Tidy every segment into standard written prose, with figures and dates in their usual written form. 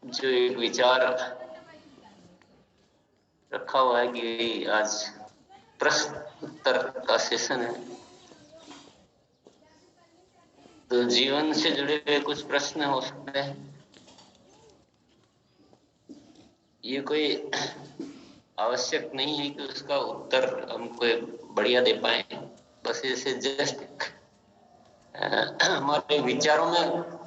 जो एक विचार रखा हुआ है कि आज प्रश्न उत्तर का सेशन है, तो जीवन से जुड़े हुए कुछ प्रश्न हो सकते हैं। ये कोई आवश्यक नहीं है कि उसका उत्तर हम कोई बढ़िया दे पाए, बस इसे जस्ट हमारे विचारों में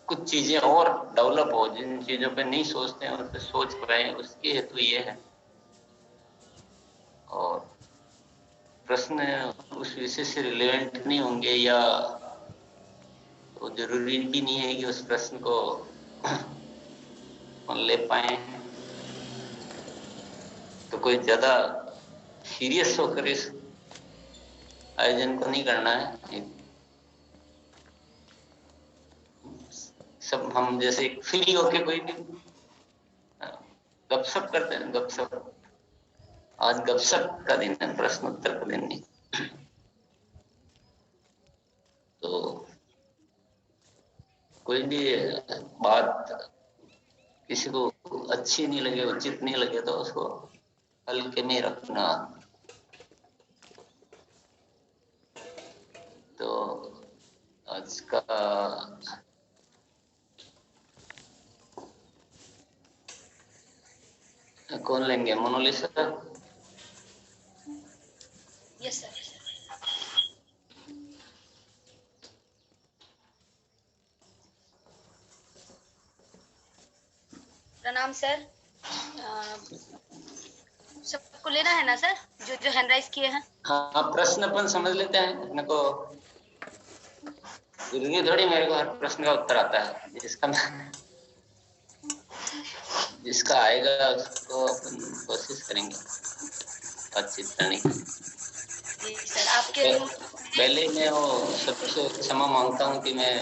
कुछ चीजें और डेवलप हो, जिन चीजों पे नहीं सोचते हैं उन पे सोच पाए, उसके हेतु ये है। और प्रश्न उस विषय से रिलेवेंट नहीं होंगे या तो जरूरी भी नहीं है कि उस प्रश्न को ले पाए, तो कोई ज्यादा सीरियस होकर इस आयोजन को नहीं करना है। सब हम जैसे फ्री होके कोई भी गपशप करते हैं, गपशप। आज गपशप का दिन है, प्रश्न उत्तर का दिन नहीं। तो कोई भी बात किसी को अच्छी नहीं लगे, उचित नहीं लगे, तो उसको हल्के में रखना। तो आज का कौन लेंगे? मोनालिसा? Yes sir. प्रणाम सर। सबको लेना है ना सर, जो जो हैंड राइज किए हैं? हाँ, प्रश्न अपन समझ लेते हैं। अपने को जरूरी थोड़ी मेरे को हर प्रश्न का उत्तर आता है। जिसका आएगा उसको अपन कोशिश करेंगे बातचीत करने की। जी सर, आपके पहले मैं वो सबसे क्षमा मांगता हूँ कि मैं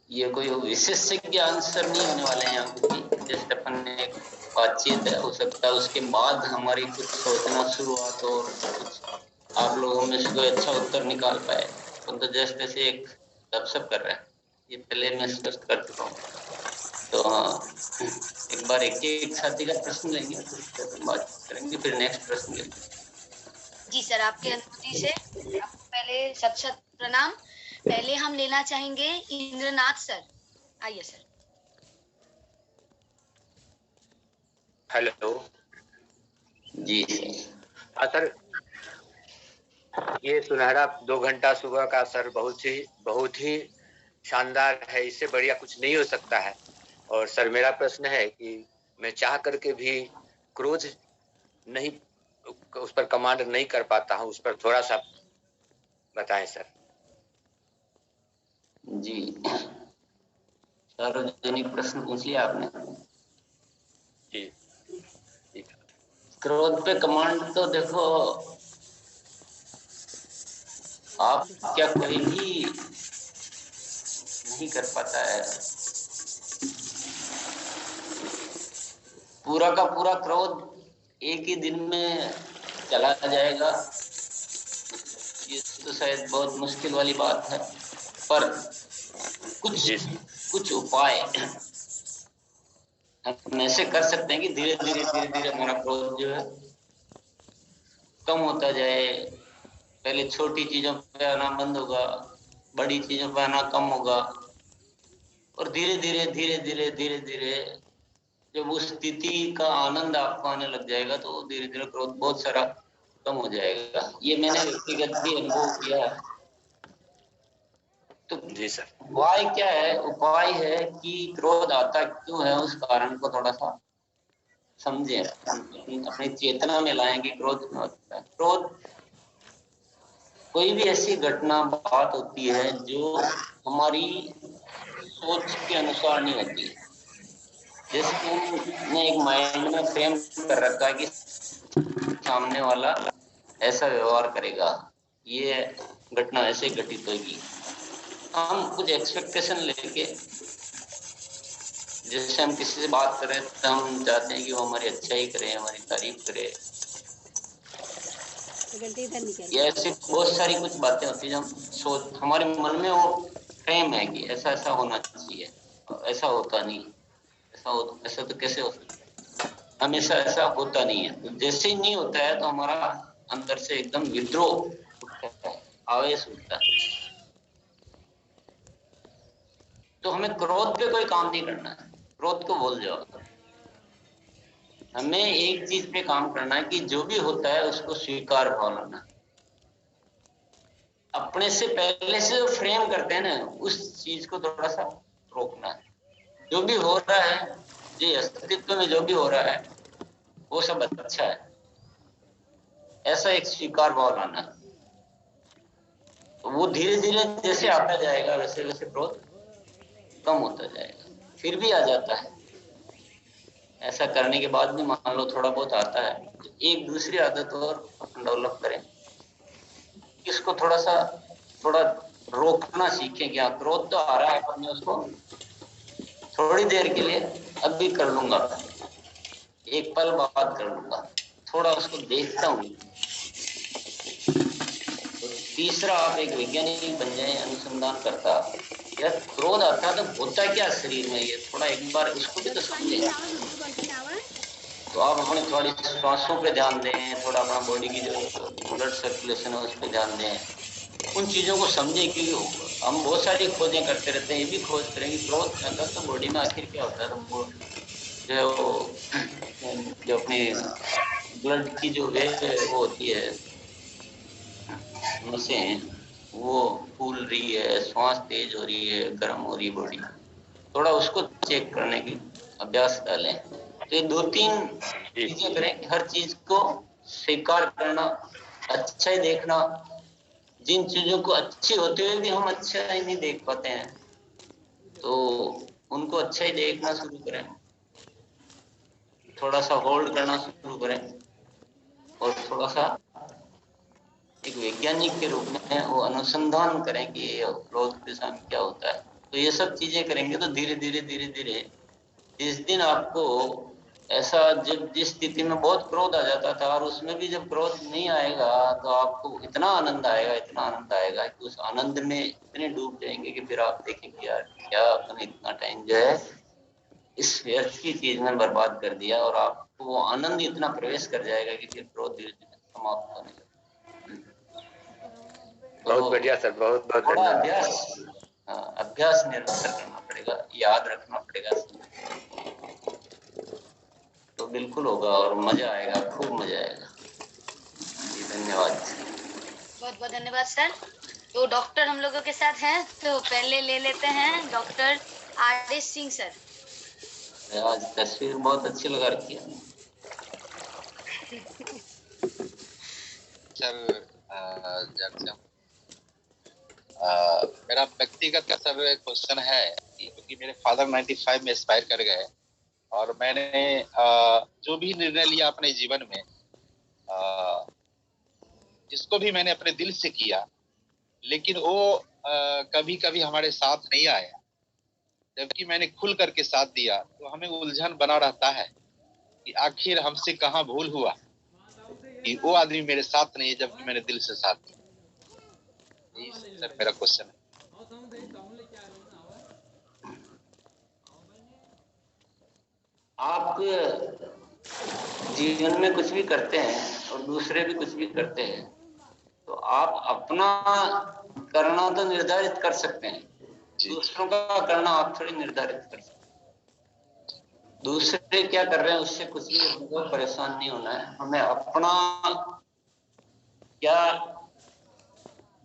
ये कोई विशेषज्ञ आंसर नहीं होने वाले हैं यहाँ, क्योंकि जैसे अपन एक बातचीत है, हो सकता है उसके बाद हमारी कुछ सोचना शुरुआत हो और कुछ आप लोगों में से कोई अच्छा उत्तर निकाल पाए। तो जस्ट ऐसे एक गपशप कर रहे हैं, ये पहले मैं स्पष्ट कर चुका हूँ। तो हाँ, एक बार एक साथी का प्रश्न लेंगे, फिर बात करेंगे, फिर नेक्स्ट प्रश्न लेंगे। जी सर, आपके अनुमति से आपको पहले शत शत प्रणाम। पहले हम लेना चाहेंगे इंद्रनाथ सर। आइए सर। हेलो जी सर। ये सुनहरा 2 घंटा सुबह का सर बहुत ही शानदार है, इससे बढ़िया कुछ नहीं हो सकता है। और सर मेरा प्रश्न है कि मैं चाह करके भी क्रोध नहीं, उस पर कमांड नहीं कर पाता हूँ, उस पर थोड़ा सा बताएं सर। जी, सार्वजनिक प्रश्न पूछ लिया आपने। जी। क्रोध पे कमांड तो देखो, आप क्या कोई भी नहीं कर पाता है। पूरा का पूरा क्रोध एक ही दिन में चला जाएगा, ये तो शायद बहुत मुश्किल वाली बात है। पर कुछ उपाय हम ऐसे कर सकते हैं कि धीरे धीरे हमारा क्रोध जो है कम होता जाए। पहले छोटी चीजों पे आना बंद होगा, बड़ी चीजों पे आना कम होगा, और धीरे धीरे जब उस स्थिति का आनंद आपको आने लग जाएगा, तो धीरे धीरे क्रोध बहुत सारा कम हो जाएगा। ये मैंने व्यक्तिगत भी अनुभव किया है। तो जी सर। उपाय क्या है? उपाय है कि क्रोध आता क्यों है, उस कारण को थोड़ा सा समझें, अपनी चेतना में लाएं कि क्रोध क्यों आता है। क्रोध कोई भी ऐसी घटना बात होती है जो हमारी सोच के अनुसार नहीं होती। जैसे हमने एक माइंड में फ्रेम कर रखा है कि सामने वाला ऐसा व्यवहार करेगा, ये घटना ऐसे घटित होगी। हम कुछ एक्सपेक्टेशन लेके, जैसे हम किसी से बात करें तो हम चाहते हैं कि वो हमारी अच्छाई करे, हमारी तारीफ करे। ये ऐसी बहुत सारी कुछ बातें होती है जो हम सोच, हमारे मन में वो फ्रेम है कि ऐसा ऐसा होना चाहिए। ऐसा होता नहीं, ऐसा तो कैसे हो सकता है? हमेशा ऐसा होता नहीं है। तो जैसे ही नहीं होता है तो हमारा अंदर से एकदम विद्रोह उठता है, आवेश उठता है। तो हमें क्रोध पे कोई काम नहीं करना है, क्रोध को भूल जाओ। हमें एक चीज पे काम करना है कि जो भी होता है उसको स्वीकार भाव लाना। अपने से पहले से जो फ्रेम करते हैं ना, उस चीज को थोड़ा सा रोकना है। जो भी हो रहा है, ये अस्तित्व में जो भी हो रहा है वो सब अच्छा है, ऐसा एक स्वीकार भाव लाना। तो वो धीरे धीरे जैसे आता जाएगा वैसे वैसे क्रोध कम होता जाएगा। फिर भी आ जाता है, ऐसा करने के बाद भी मान लो थोड़ा बहुत आता है, तो एक दूसरी आदत और अपन डेवलप करें, इसको थोड़ा रोकना सीखें। क्या क्रोध तो आ रहा है, पर मैं उसको थोड़ी देर के लिए अभी कर लूंगा, एक पल बाद कर लूंगा, थोड़ा उसको देखता हूँ। तो तीसरा, आप एक वैज्ञानिक बन जाए, अनुसंधान करता। यार क्रोध आता तो होता क्या शरीर में, ये थोड़ा एक बार इसको भी तो समझे। तो आप अपने थोड़ी श्वासों पे ध्यान दें, थोड़ा अपना बॉडी की जो ब्लड सर्कुलेशन है उस पर ध्यान दें, उन चीजों को समझे। कि हम बहुत सारी खोजें करते रहते हैं, ये भी खोज करेंगे क्रोध आता तो बॉडी में आखिर क्या होता है। तो वो जो अपनी ब्लड की जो वे वो होती है, नसें, वो फूल रही है, श्वास तेज हो रही है, गर्म हो रही है बॉडी, थोड़ा उसको चेक करने की अभ्यास डालें। तो ये 2-3 चीजें करें कि हर चीज को स्वीकार करना, अच्छा ही देखना। जिन चीजों को अच्छी होते हुए भी हम अच्छा ही नहीं देख पाते हैं, तो उनको अच्छा ही देखना शुरू करें, थोड़ा सा होल्ड करना शुरू करें, और थोड़ा सा एक वैज्ञानिक के रूप में वो अनुसंधान करें कि क्रोध के साथ क्या होता है। तो ये सब चीजें करेंगे तो धीरे धीरे जिस दिन आपको ऐसा, जब जिस स्थिति में बहुत क्रोध आ जाता था, और उसमें भी जब क्रोध नहीं आएगा तो आपको इतना आनंद आएगा कि उस आनंद में इतने डूब जाएंगे कि फिर आप देखेंगे यार क्या अपने इतना टाइम जो है इस व्यर्थ की चीज में बर्बाद कर दिया, और आपको वो आनंद इतना प्रवेश कर जाएगा कि फिर क्रोध धीरे धीरे समाप्त होने लगेगा। बहुत बढ़िया सर, बहुत बहुत थोड़ा धन्यवाद। अभ्यास निरंतर करना पड़ेगा, याद रखना पड़ेगा, तो बिल्कुल होगा और मजा आएगा, खूब मजा आएगा जी। धन्यवाद, बहुत बहुत धन्यवाद सर। तो डॉक्टर हम लोगों के साथ हैं, तो पहले ले लेते हैं डॉक्टर आर.एस. सिंह सर। आज तस्वीर बहुत अच्छी लगा रखी है सर। मेरा व्यक्तिगत सर क्वेश्चन है कि क्योंकि मेरे फादर 95 में एक्सपायर कर गए, और मैंने जो भी निर्णय लिया अपने जीवन में, जिसको भी मैंने अपने दिल से किया, लेकिन वो कभी कभी हमारे साथ नहीं आया। जबकि मैंने खुल करके साथ दिया तो हमें उलझन बना रहता है कि आखिर हमसे कहाँ भूल हुआ कि वो आदमी मेरे साथ नहीं है जबकि मैंने दिल से साथ दिया। यही सर मेरा क्वेश्चन है। आप जीवन में कुछ भी करते हैं और दूसरे भी कुछ भी करते हैं, तो आप अपना करना तो निर्धारित कर सकते हैं, दूसरों का करना आप थोड़ी निर्धारित कर सकते हैं। दूसरे क्या कर रहे हैं उससे कुछ भी हमको परेशान नहीं होना है, हमें अपना क्या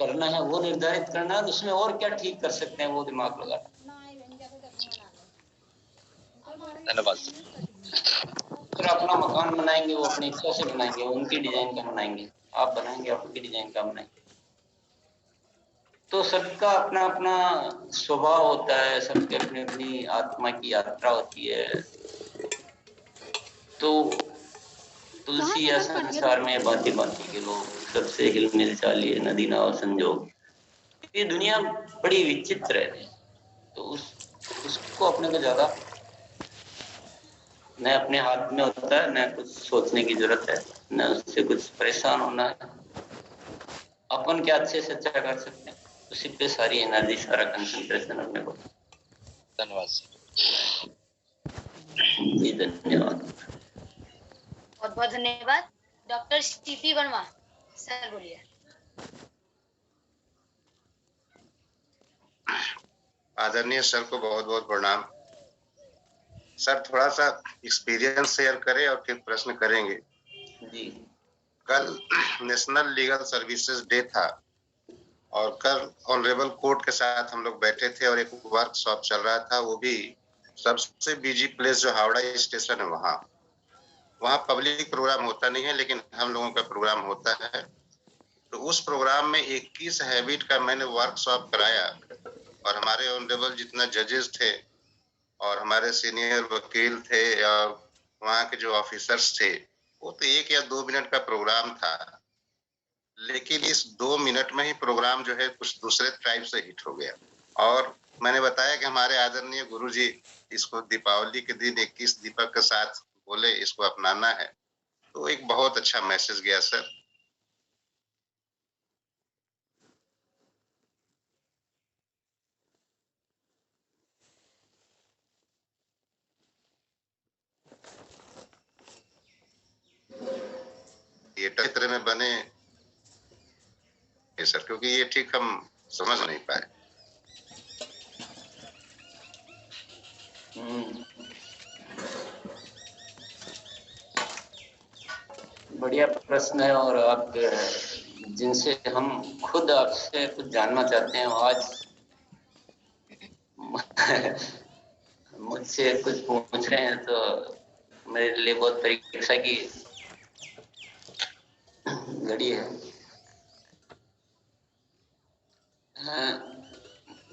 करना है वो निर्धारित करना है, उसमें और क्या ठीक कर सकते हैं वो दिमाग लगाना। धन्यवाद। फिर अपना मकान बनाएंगे वो अपनी इच्छा से बनाएंगे, उनकी डिजाइन का बनाएंगे, आप बनाएंगे आपकी डिजाइन का बनाएंगे। तो सबका अपना अपना स्वभाव होता है, सबके अपनी अपनी आत्मा की यात्रा होती है। तो तुलसी या संसार में भांति भांति के लोग, सबसे हिल मिल चालिए नदी नाव संजोग। ये दुनिया बड़ी विचित्र है, तो उसको अपने को ज्यादा न अपने हाथ में होता है, न कुछ सोचने की जरूरत है, न उससे कुछ परेशान होना है। अपन क्या अच्छे से अच्छा कर सकते हैं, उसी पे सारी एनर्जी, सारा कंसंट्रेशन अपने को। धन्यवाद। जी धन्यवाद। बहुत बहुत धन्यवाद। डॉक्टर सीपी वर्मा सर बोलिए। आदरणीय सर को बहुत बहुत प्रणाम। सर थोड़ा सा एक्सपीरियंस शेयर करें और फिर प्रश्न करेंगे। जी। कल नेशनल लीगल सर्विसेज डे था और कल ऑनरेबल कोर्ट के साथ हम लोग बैठे थे और एक वर्कशॉप चल रहा था, वो भी सबसे बिजी प्लेस जो हावड़ा स्टेशन है वहाँ पब्लिक प्रोग्राम होता नहीं है, लेकिन हम लोगों का प्रोग्राम होता है। तो उस प्रोग्राम में 21 हैबिट का मैंने वर्कशॉप कराया और हमारे ऑनरेबल जितना जजेस थे और हमारे सीनियर वकील थे और वहाँ के जो ऑफिसर्स थे, वो तो 1 या 2 मिनट का प्रोग्राम था, लेकिन इस 2 मिनट में ही प्रोग्राम जो है कुछ दूसरे टाइप से हिट हो गया। और मैंने बताया कि हमारे आदरणीय गुरुजी इसको दीपावली के दिन 21 दीपक के साथ बोले इसको अपनाना है, तो एक बहुत अच्छा मैसेज गया सर। ये क्षेत्र में बने सर, क्योंकि ये ठीक हम समझ नहीं पाए। बढ़िया प्रश्न है और आप जिनसे हम खुद आपसे कुछ जानना चाहते हैं आज मुझसे कुछ पूछ रहे हैं, तो मेरे लिए बहुत परीक्षा की घड़ी है।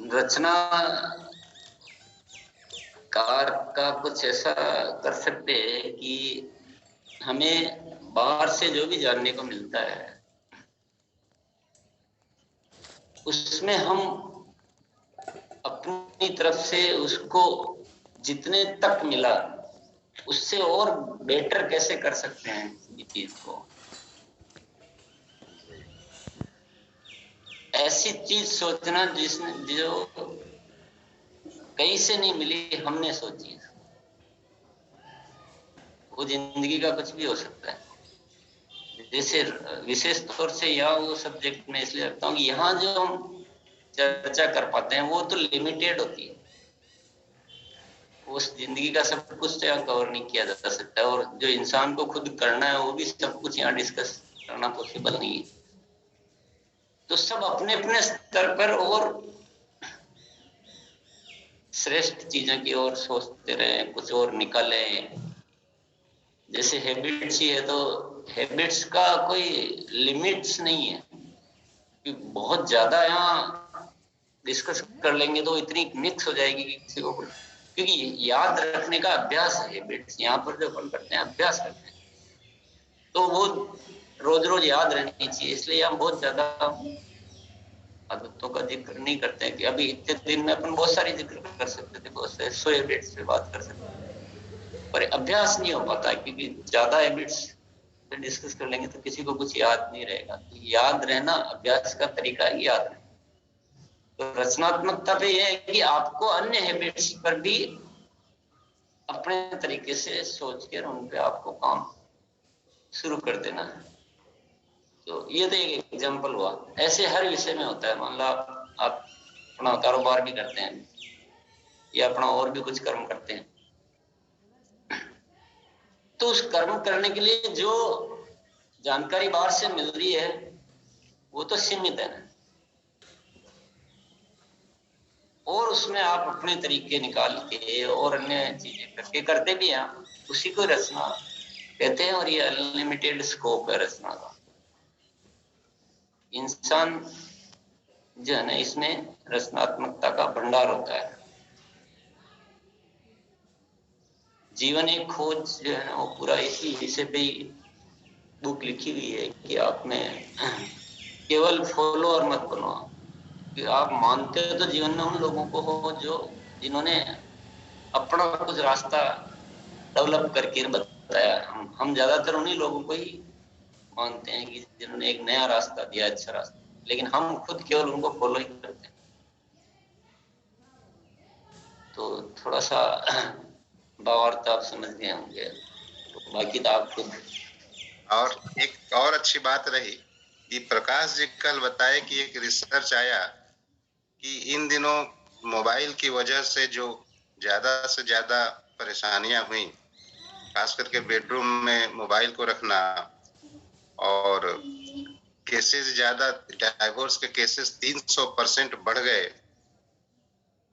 रचनाकार का कुछ ऐसा कर सकते हैं कि हमें बाहर से जो भी जानने को मिलता है उसमें हम अपनी तरफ से उसको जितने तक मिला उससे और बेटर कैसे कर सकते हैं किसी चीज को। ऐसी चीज सोचना जिसने जो कहीं से नहीं मिली, हमने सोची, वो जिंदगी का कुछ भी हो सकता है। जैसे विशेष तौर से यहाँ वो सब्जेक्ट में इसलिए रखता हूँ कि यहाँ जो हम चर्चा कर पाते हैं वो तो लिमिटेड होती है, उस जिंदगी का सब कुछ यहाँ कवर नहीं किया जा सकता, और जो इंसान को खुद करना है वो भी सब कुछ यहाँ डिस्कस करना पॉसिबल नहीं है। तो सब अपने अपने स्तर पर और श्रेष्ठ चीजों की ओर सोचते रहे, कुछ और निकाले। जैसे हैबिट्स ही है तो हैबिट्स का कोई लिमिट्स नहीं है कि बहुत ज्यादा यहाँ डिस्कस कर लेंगे तो इतनी मिक्स हो जाएगी कि किसी को, क्योंकि याद रखने का अभ्यास है हैबिट्स। यहाँ पर जो अपन करते हैं अभ्यास करते हैं तो वो रोज रोज याद रहनी चाहिए, इसलिए हम बहुत ज्यादा आदतों का जिक्र नहीं करते हैं कि अभी इतने दिन में अपन बहुत सारी जिक्र कर सकते थे, बहुत सारे 100 हैबिट्स पे बात कर सकते थे, पर अभ्यास नहीं हो पाता क्योंकि ज्यादा हैबिट्स पे डिस्कस कर लेंगे तो किसी को कुछ याद नहीं रहेगा। तो याद रहना अभ्यास का तरीका ही याद रहना। तो रचनात्मकता पे यह है कि आपको अन्य हैबिट्स पर भी अपने तरीके से सोच कर उन पे आपको काम शुरू कर देना है। तो ये तो एक एग्जाम्पल हुआ, ऐसे हर विषय में होता है। मान लो आप अपना कारोबार भी करते हैं या अपना और भी कुछ कर्म करते हैं, तो उस कर्म करने के लिए जो जानकारी बाहर से मिल रही है वो तो सीमित है ना, और उसमें आप अपने तरीके निकाल के और अन्य चीजें करके करते भी हैं, उसी को रचना कहते हैं। और ये अनलिमिटेड स्कोप है रचना का। इंसान जो है ना, इसमें रचनात्मकता का भंडार होता है। जीवन एक खोज जो है ना, वो पूरा इसी विषय पे ही बुक लिखी हुई है कि आप में केवल फॉलोअर मत बनो, कि आप मानते हो तो जीवन में उन लोगों को हो जो जिन्होंने अपना कुछ रास्ता डेवलप करके बताया। हम ज्यादातर उन्हीं लोगों को ही मानते हैं कि जिन्होंने एक नया रास्ता दिया, अच्छा रास्ता, लेकिन हम खुद केवल उनको फॉलो ही करते हैं। तो थोड़ा सा भावार्थ आप समझ गए होंगे, बाकी तो आपको। और एक और अच्छी बात रही कि प्रकाश जी कल बताए कि एक रिसर्च आया कि इन दिनों मोबाइल की वजह से जो ज्यादा से ज्यादा परेशानियां हुई, खास करके बेडरूम में मोबाइल को रखना, और केसेस ज्यादा, डाइवोर्स के केसेस 300% बढ़ गए।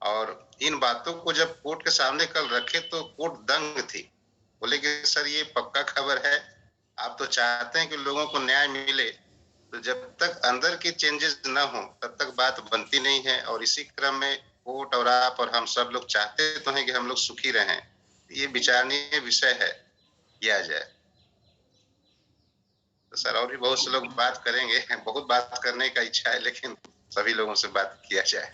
और इन बातों को जब कोर्ट के सामने कल रखे तो कोर्ट दंग थी, बोले कि सर ये पक्का खबर है, आप तो चाहते हैं कि लोगों को न्याय मिले, तो जब तक अंदर की चेंजेस न हो तब तक बात बनती नहीं है। और इसी क्रम में कोर्ट और आप और हम सब लोग चाहते तो हैं कि हम लोग सुखी रहें, ये विचारणीय विषय है, किया जाए। तो सर और भी बहुत से लोग बात करेंगे, बहुत बात करने का इच्छा है, लेकिन सभी लोगों से बात किया जाए।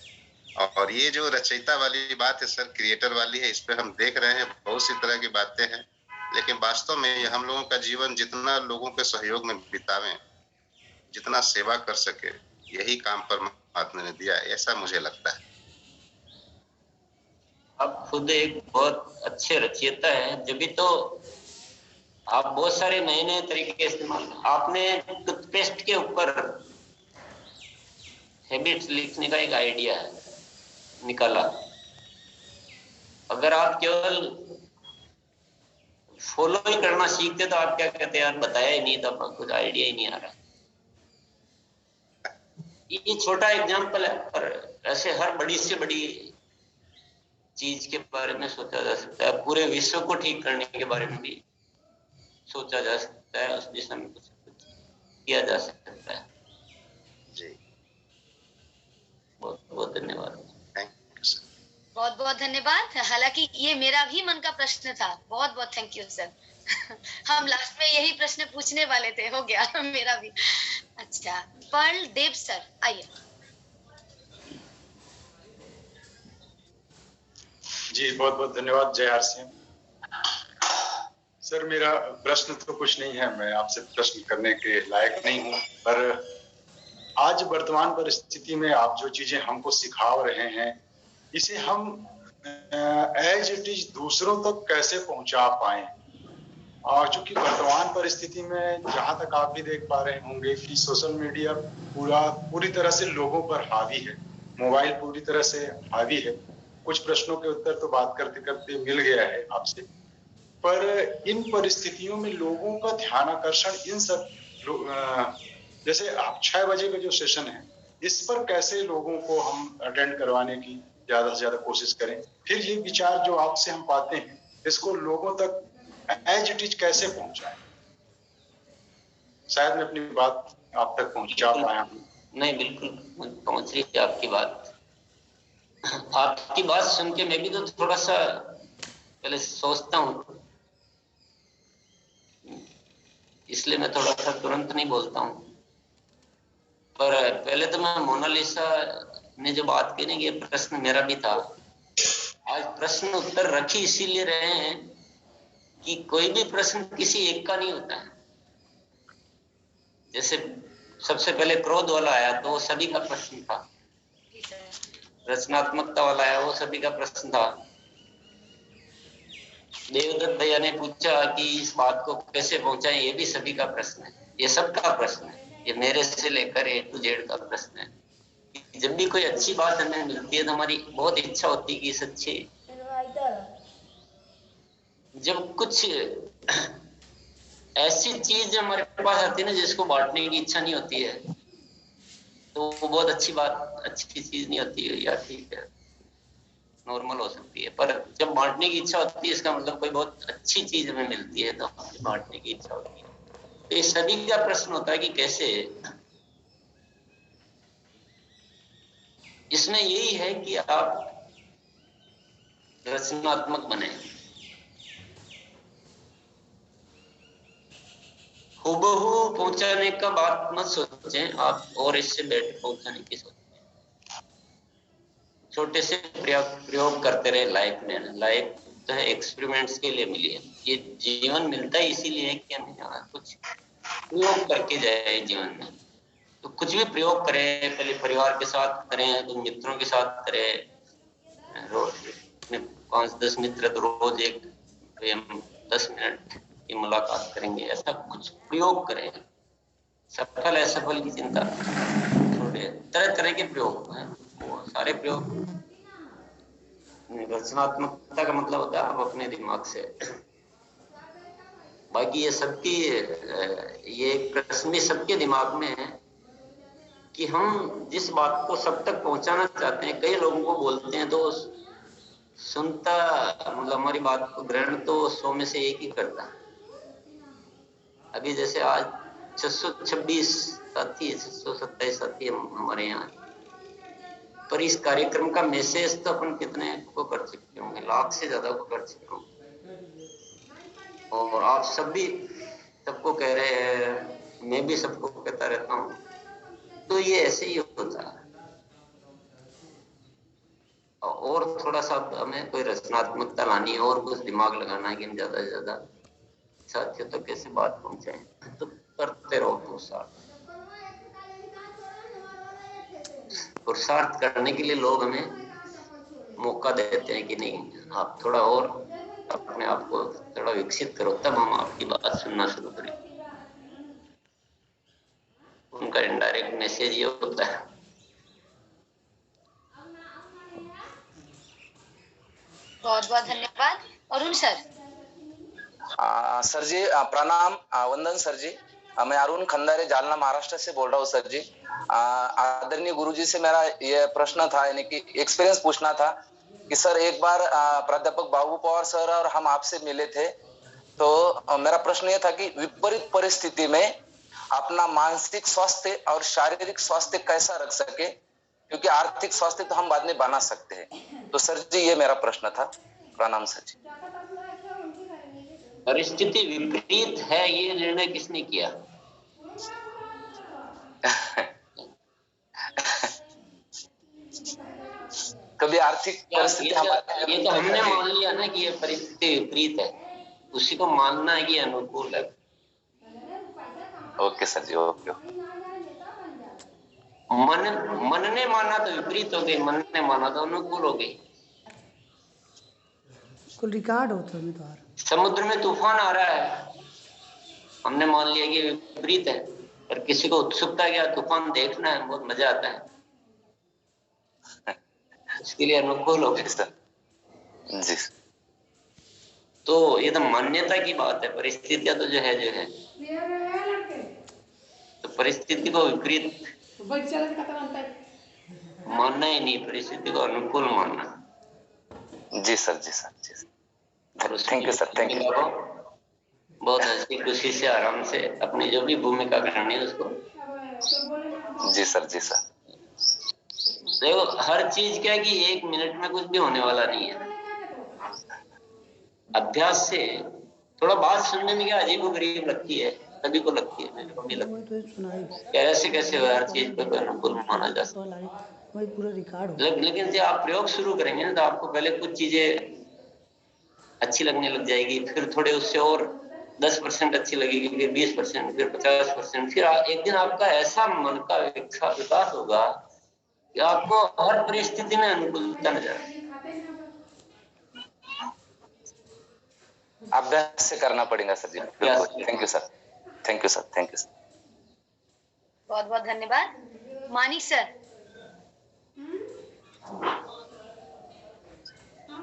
और ये जो रचयिता वाली बात है सर, क्रिएटर वाली है, इस पे हम देख रहे हैं बहुत सी तरह की बातें हैं, लेकिन वास्तव में हम लोगों का जीवन जितना लोगों के सहयोग में बितावें, जितना सेवा कर सके, यही काम परमात्मा ने दिया है, ऐसा मुझे लगता है। आप खुद एक बहुत अच्छे रचयिता हैं, जब भी तो आप बहुत सारे नए नए तरीके इस्तेमाल, आपने टूथपेस्ट के ऊपर हैबिट्स लिखने का एक आइडिया है निकाला। अगर आप केवल फॉलो ही करना सीखते तो आप क्या कहते यार बताया ही नहीं, तो आपका कुछ आइडिया ही नहीं आ रहा। ये छोटा एग्जांपल है, पर ऐसे हर बड़ी से बड़ी चीज के बारे में सोचा जा सकता है, पूरे विश्व को ठीक करने के बारे में भी सोचा जा सकता है, उस दिशा में कुछ किया जा सकता है। जी बहुत बहुत धन्यवाद। हालांकि ये मेरा भी मन का प्रश्न था। बहुत बहुत थैंक यू सर। हम लास्ट में यही प्रश्न पूछने वाले थे, हो गया मेरा भी। अच्छा, पर्ल देव सर आइए। जी बहुत बहुत धन्यवाद। जय आरसीएम। सर मेरा प्रश्न तो कुछ नहीं है, मैं आपसे प्रश्न करने के लायक नहीं हूँ, पर आज वर्तमान परिस्थिति में आप जो चीजें हमको सिखा रहे हैं, इसे हम एज इट इज दूसरों तक कैसे पहुंचा पाएं। और चूंकि वर्तमान परिस्थिति में जहां तक आप भी देख पा रहे होंगे कि सोशल मीडिया पूरी तरह से लोगों पर हावी है, मोबाइल पूरी तरह से हावी है। कुछ प्रश्नों के उत्तर तो बात करते करते मिल गया है आपसे, पर इन परिस्थितियों में लोगों का ध्यान आकर्षण इन सब जैसे आप 6 बजे का जो सेशन है, इस पर कैसे लोगों को हम अटेंड करवाने की ज्यादा से ज्यादा कोशिश करें। फिर ये विचार जो आपसे हम पाते हैं, इसको लोगों तक एज इट इज कैसे पहुंचाएं। शायद मैं अपनी बात आप तक पहुंचा पाया हूँ। नहीं, बिल्कुल पहुंच रही है आपकी बात। आपकी बात सुन के मैं भी तो थोड़ा सा पहले सोचता हूँ, इसलिए मैं थोड़ा सा तुरंत नहीं बोलता हूँ। पर पहले तो मैं मोनालिसा ने जो बात की ना, ये प्रश्न मेरा भी था। आज प्रश्न उत्तर रखी इसीलिए रहे हैं कि कोई भी प्रश्न किसी एक का नहीं होता है। जैसे सबसे पहले क्रोध वाला आया तो वो सभी का प्रश्न था, रचनात्मकता वाला आया वो सभी का प्रश्न था। देवदत्त भैया ने पूछा कि इस बात को कैसे पहुंचाएं, ये भी सभी का प्रश्न है, ये सबका प्रश्न है, ये मेरे से लेकर A to Z का प्रश्न है। जब भी कोई अच्छी बात हमें मिलती है तो हमारी बहुत इच्छा होती है कि इस अच्छी, जब कुछ ऐसी चीज हमारे पास आती है ना जिसको बांटने की इच्छा नहीं होती है, तो वो बहुत अच्छी बात, अच्छी चीज नहीं होती है, या ठीक है नॉर्मल हो सकती है। पर जब बांटने की इच्छा होती है, इसका मतलब कोई बहुत अच्छी चीज हमें मिलती है तो बांटने की इच्छा होती है। तो ये सभी का प्रश्न होता है कि कैसे। इसमें यही है कि आप रचनात्मक बने, हूबहू पहुंचाने का बात मत सोचें आप, और इससे बेटर पहुंचाने की सोचें। छोटे से प्रयोग करते रहे लाइफ में। लाइफ तो है एक्सपेरिमेंट्स के लिए मिली है, ये जीवन मिलता है इसीलिए है कि हमें कुछ प्रयोग करके जाए जीवन में। तो कुछ भी प्रयोग करें, पहले परिवार के साथ करें, तो मित्रों के साथ करें, अपने 5-10 मित्र तो रोज एक 10 मिनट की मुलाकात करेंगे, ऐसा कुछ प्रयोग करें। सफल असफल की चिंता छोड़े, तरह तरह के प्रयोग हैं, वो सारे प्रयोग। रचनात्मकता का मतलब होता है आप अपने दिमाग से। बाकी ये सबकी ये प्रश्न सबके दिमाग में है कि हम जिस बात को सब तक पहुंचाना चाहते हैं, कई लोगों को बोलते हैं तो सुनता, मतलब हमारी बात को ग्रहण तो 100 में से 1 ही करता है। अभी जैसे आज 626 साथी, 627 साथी हमारे यहाँ, पर इस कार्यक्रम का मैसेज तो अपन कितने को कर चुके होंगे, लाख से ज्यादा को कर चुके होंगे। और आप सब भी सबको कह रहे हैं, मैं भी सबको कहता रहता हूँ, तो ये ऐसे ही होता है। और थोड़ा सा हमें कोई रचनात्मकता लानी है और कुछ दिमाग लगाना है कि हम ज्यादा से ज्यादा साथियों तक कैसे बात पहुंचाएं, तो करते रहो पुरुषार्थ करने के लिए लोग हमें मौका देते हैं कि नहीं आप थोड़ा और अपने आप को थोड़ा विकसित करो, तब हम आपकी बात सुनना शुरू करें। उनका इनडायरेक्ट मैसेज ये होता है। बहुत बहुत धन्यवाद। अरुण सर। सर जी प्रणाम, वंदन सर जी। मैं अरुण खंदारे, जालना, महाराष्ट्र से बोल रहा हूँ सर जी। आदरणीय गुरुजी से मेरा ये प्रश्न था, यानी कि एक्सपीरियंस पूछना था कि सर एक बार प्राध्यापक बाबू पवार सर और हम आपसे मिले थे, तो मेरा प्रश्न ये था कि विपरीत परिस्थिति में अपना मानसिक स्वास्थ्य और शारीरिक स्वास्थ्य कैसा रख सके, क्योंकि आर्थिक स्वास्थ्य तो हम बाद में बना सकते हैं। तो सर जी ये मेरा प्रश्न था। प्रणाम सर जी। परिस्थिति विपरीत है, ये निर्णय किसने किया? कभी आर्थिक परिस्थिति ये तो हमने मान लिया ना कि ये परिस्थिति विपरीत है, उसी को मानना है कि अनुकूल है। ओके सर जी, ओके। मन ने माना तो विपरीत हो गई, मन ने माना तो अनुकूल हो गई। रिकॉर्ड होता है तो समुद्र में तूफान आ रहा है, हमने मान लिया कि विपरीत है, पर किसी को उत्सुकता क्या तूफान देखना है, बहुत मजा आता है, इसके लिए अनुकूल हो गया। जी। तो ये तो मान्यता की बात है, परिस्थितियां तो जो है तो परिस्थिति को विपरीत मानना ही नहीं, परिस्थिति को अनुकूल मानना। जी सर, जी सर, जी sir. Thank you sir, thank you. बहुत अच्छी खुशी से आराम से अपनी जो भी भूमिका करनी है उसको। जी सर, जी सर। देखो हर चीज क्या है कि 1 मिनट में कुछ भी होने वाला नहीं है। अभ्यास से थोड़ा बात सुनने में क्या अजीबोगरीब लगती है, सभी को लगती है, मेरे को भी लगती है, कैसे कैसे हर चीज को अनुकूल माना जा सकता है। लेकिन जब आप प्रयोग शुरू करेंगे ना, तो आपको पहले कुछ चीजें अच्छी लगने लग जाएगी, फिर थोड़े उससे और 10% अच्छी लगेगी, फिर 20%, फिर 50%, फिर एक दिन आपका ऐसा मन का विकास होगा कि आपको हर परिस्थिति में अनुकूलता नजर आएगी। अभ्यास से करना पड़ेगा सर जी। Thank you sir, thank you sir, thank you sir. बहुत बहुत धन्यवाद। मानिक सर।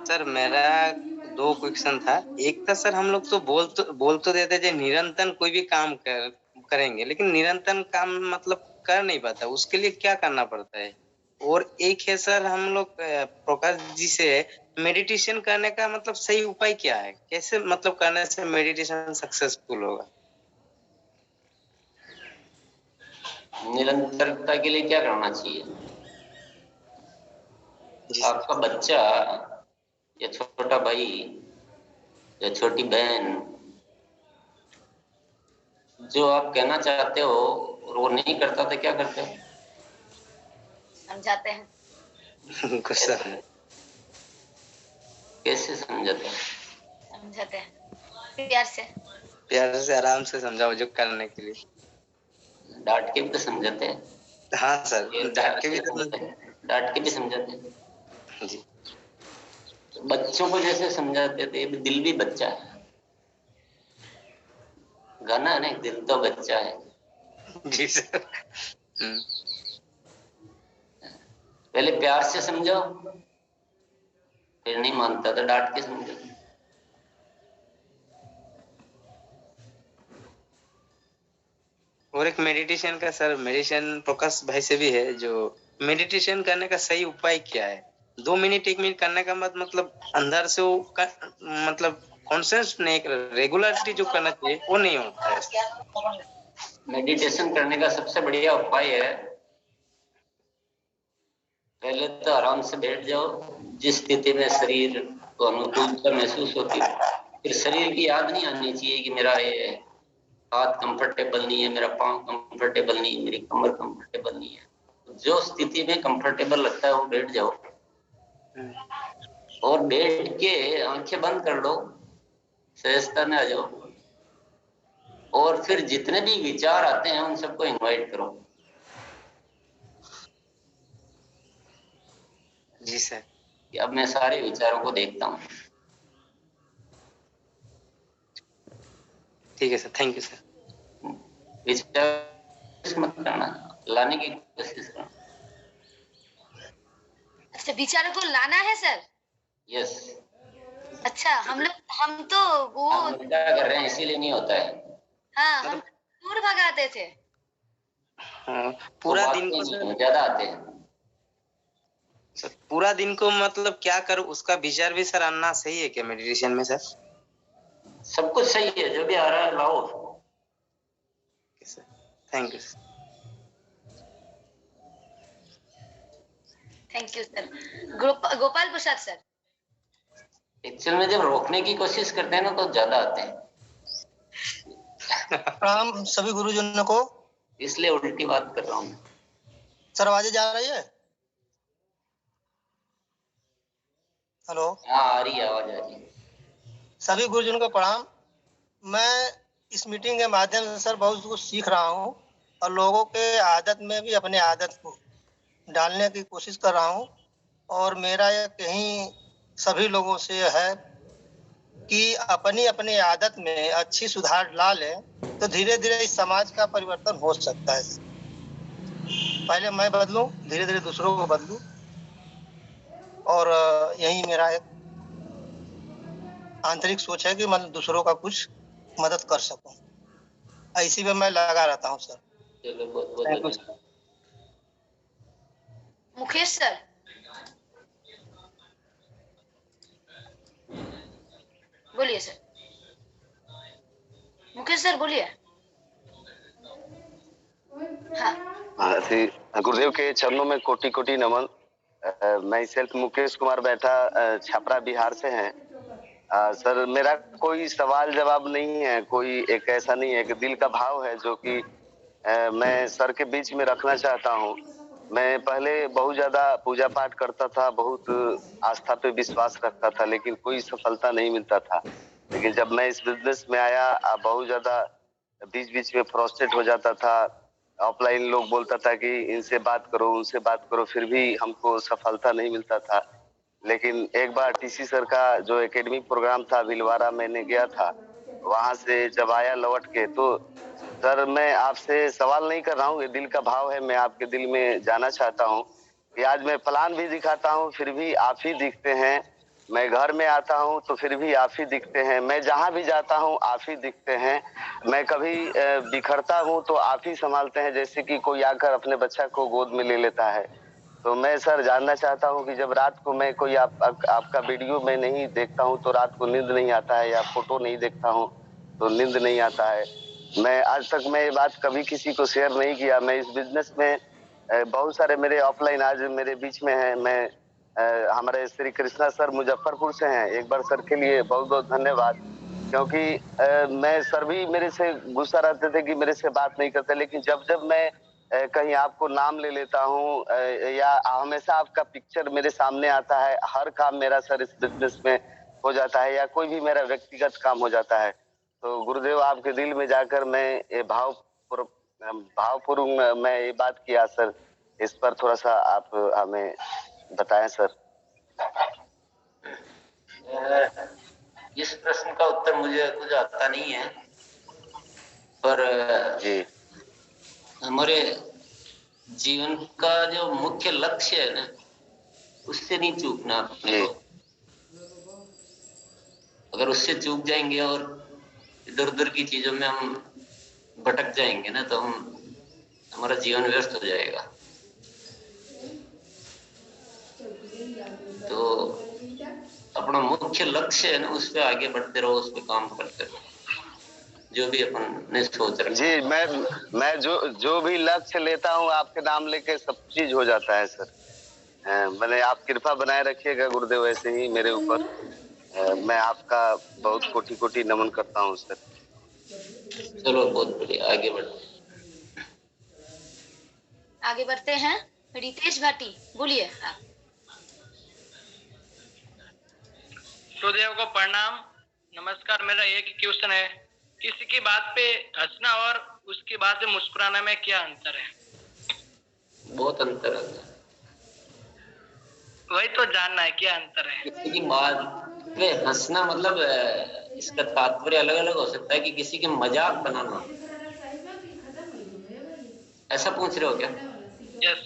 सर मेरा 2 क्वेश्चन था। एक था सर, हम लोग तो बोल तो देते थे निरंतर कोई भी काम करेंगे, लेकिन निरंतर काम मतलब कर नहीं पाता, उसके लिए क्या करना पड़ता है? और एक है सर, हम लोग प्रकाश जी से मेडिटेशन करने का मतलब सही उपाय क्या है, कैसे मतलब करने से मेडिटेशन सक्सेसफुल होगा? निरंतरता के लिए क्या करना चाहिए? आपका बच्चा या छोटा भाई या छोटी बहन जो आप कहना चाहते हो और वो नहीं करता तो क्या करते हो? समझाते हैं। कैसे समझाते हैं? समझाते हैं प्यार से आराम से समझाओ जो करने के लिए। डांट के भी तो समझाते हैं। हाँ सर, डांट के भी समझाते हैं जी। बच्चों को जैसे समझाते थे, दिल भी बच्चा है, गाना है ना, दिल तो बच्चा है। जी सर। पहले प्यार से समझो, फिर नहीं मानता तो डांट के समझो। और एक मेडिटेशन का सर, मेडिटेशन प्रकाश भाई से भी है, जो मेडिटेशन करने का सही उपाय क्या है? 2 मिनट 1 मिनट करने का मतलब अंदर से वो मतलब कॉन्शियस नहीं, रेगुलरिटी जो करना चाहिए वो नहीं होता है। मेडिटेशन करने का सबसे बढ़िया उपाय है, पहले तो आराम से बैठ जाओ, जिस स्थिति में शरीर को अनुकूलता महसूस होती है। फिर शरीर की याद नहीं आनी चाहिए कि मेरा ये हाथ कंफर्टेबल नहीं है, मेरा पाँव कंफर्टेबल नहीं है, मेरी कमर कंफर्टेबल नहीं है। जो स्थिति में कंफर्टेबल लगता है वो बैठ जाओ, और बैठ के आंखें बंद कर लो, सहजता में आ जाओ, और फिर जितने भी विचार आते हैं उन सबको इनवाइट करो। जी सर। कि अब मैं सारे विचारों को देखता हूँ। ठीक है सर, थैंक यू सर। विचार मत करना, लाने की कोशिश करना। अच्छा, विचारों को लाना है सर? यस। अच्छा, हम तो वो क्या कर रहे हैं इसीलिए नहीं होता है। हाँ, हम दूर भगाते थे। पूरा तो दिन को सर ज्यादा आते हैं सर, पूरा दिन को मतलब क्या करूं उसका विचार भी सर आना सही है क्या मेडिटेशन में सर? सब कुछ सही है, जो भी आ रहा है लाओ। Thank you sir. Thank you sir. Gopal Prasad sir. Actual में जब रोकने की कोशिश करते हैं ना तो ज्यादा आते हैं। प्रणाम सभी गुरुजनों को। इसलिए उल्टी बात कर रहा हूँ। सर आवाज़ें जा रही है? हेलो। हाँ आ रही है, आवाज आ रही है। सभी गुरुजनों को प्रणाम। मैं इस मीटिंग के माध्यम से सर बहुत कुछ सीख रहा हूँ, और लोगों के आदत में भी अपने आदत को डालने की कोशिश कर रहा हूँ। और मेरा यह कहीं सभी लोगों से है कि अपनी अपनी आदत में अच्छी सुधार ला लें, तो धीरे धीरे इस समाज का परिवर्तन हो सकता है। पहले मैं बदलूं, धीरे धीरे दूसरों को बदलूं, और यही मेरा एक आंतरिक सोच है कि मैं दूसरों का कुछ मदद कर सकूं। इसी में मैं लगा रहता हूं सर। चलो बहुत मुकेश सर। बोलिए सर। मुकेश सर बोलिए। हाँ गुरुदेव के चरणों में कोटि कोटि नमन। मैं सेल्फ मुकेश कुमार बैठा छपरा बिहार से हैं। सर मेरा कोई सवाल जवाब नहीं है, कोई एक ऐसा नहीं है कि दिल का भाव है जो कि मैं सर के बीच में रखना चाहता हूँ। मैं पहले बहुत ज्यादा पूजा पाठ करता था, बहुत आस्था पे विश्वास रखता था, लेकिन कोई सफलता नहीं मिलता था। लेकिन जब मैं इस बिजनेस में आया, बहुत ज्यादा बीच बीच में फ्रस्ट्रेट हो जाता था। ऑफलाइन लोग बोलता था कि इनसे बात करो उनसे बात करो, फिर भी हमको सफलता नहीं मिलता था। लेकिन एक बार टीसी सर का जो एकेडमिक प्रोग्राम था भिलवाड़ा, मैंने गया था, वहां से जब आया लौट के, तो सर मैं आपसे सवाल नहीं कर रहा हूँ, ये दिल का भाव है, मैं आपके दिल में जाना चाहता हूँ कि आज मैं प्लान भी दिखाता हूँ फिर भी आप ही दिखते हैं। मैं घर में आता हूँ तो फिर भी आप ही दिखते हैं। मैं जहाँ भी जाता हूँ आप ही दिखते हैं। मैं कभी बिखरता हूँ तो आप ही संभालते हैं, जैसे कि कोई आकर अपने बच्चा को गोद में ले लेता है। तो मैं सर जानना चाहता हूँ कि जब रात को मैं कोई आपका वीडियो में नहीं देखता हूँ तो रात को नींद नहीं आता है, या फोटो नहीं देखता हूँ तो नींद नहीं आता है। मैं आज तक मैं ये बात कभी किसी को शेयर नहीं किया। मैं इस बिजनेस में बहुत सारे मेरे ऑफलाइन आज मेरे बीच में है। मैं हमारे श्री कृष्णा सर मुजफ्फरपुर से हैं, एक बार सर के लिए बहुत बहुत धन्यवाद, क्योंकि मैं सर भी मेरे से गुस्सा रहते थे कि मेरे से बात नहीं करते, लेकिन जब जब मैं कहीं आपको नाम ले लेता हूँ या हमेशा आपका पिक्चर मेरे सामने आता है, हर काम मेरा सर इस बिजनेस में हो जाता है, या कोई भी मेरा व्यक्तिगत काम हो जाता है। तो गुरुदेव आपके दिल में जाकर मैं ये भावपूर्ण मैं ये बात किया सर, इस पर थोड़ा सा आप हमें बताएं सर। इस प्रश्न का उत्तर मुझे कुछ आता नहीं है, पर हमारे जीवन का जो मुख्य लक्ष्य है ना, उससे नहीं चूकना अपने को। अगर उससे चूक जाएंगे और इधर उधर की चीजों में हम भटक जाएंगे ना, तो हमारा जीवन व्यस्त हो जाएगा। तो अपना मुख्य लक्ष्य है ना, उस पे आगे बढ़ते रहो, उस पे काम करते रहो, जो भी अपन ने सोच रखा। जी, मैं जो भी लक्ष्य लेता हूँ आपके नाम लेके सब चीज हो जाता है सर। मैंने आप कृपा बनाए रखिएगा गुरुदेव ऐसे ही मेरे ऊपर। मैं आपका बहुत कोटि कोटि नमन करता हूँ सर। चलो बहुत बढ़िया, आगे बढ़ते हैं। रितेश भाटी बोलिए आप। गुरुदेव को प्रणाम, नमस्कार। मेरा एक क्वेश्चन है, किसी की बात पे हंसना और उसकी बात पे मुस्कुराना में क्या अंतर है? बहुत अंतर है। वही तो जानना है, क्या अंतर है? किसी की बात पे हंसना मतलब इसका तात्पर्य अलग अलग हो सकता है कि किसी के मजाक बनाना, ऐसा पूछ रहे हो क्या? यस।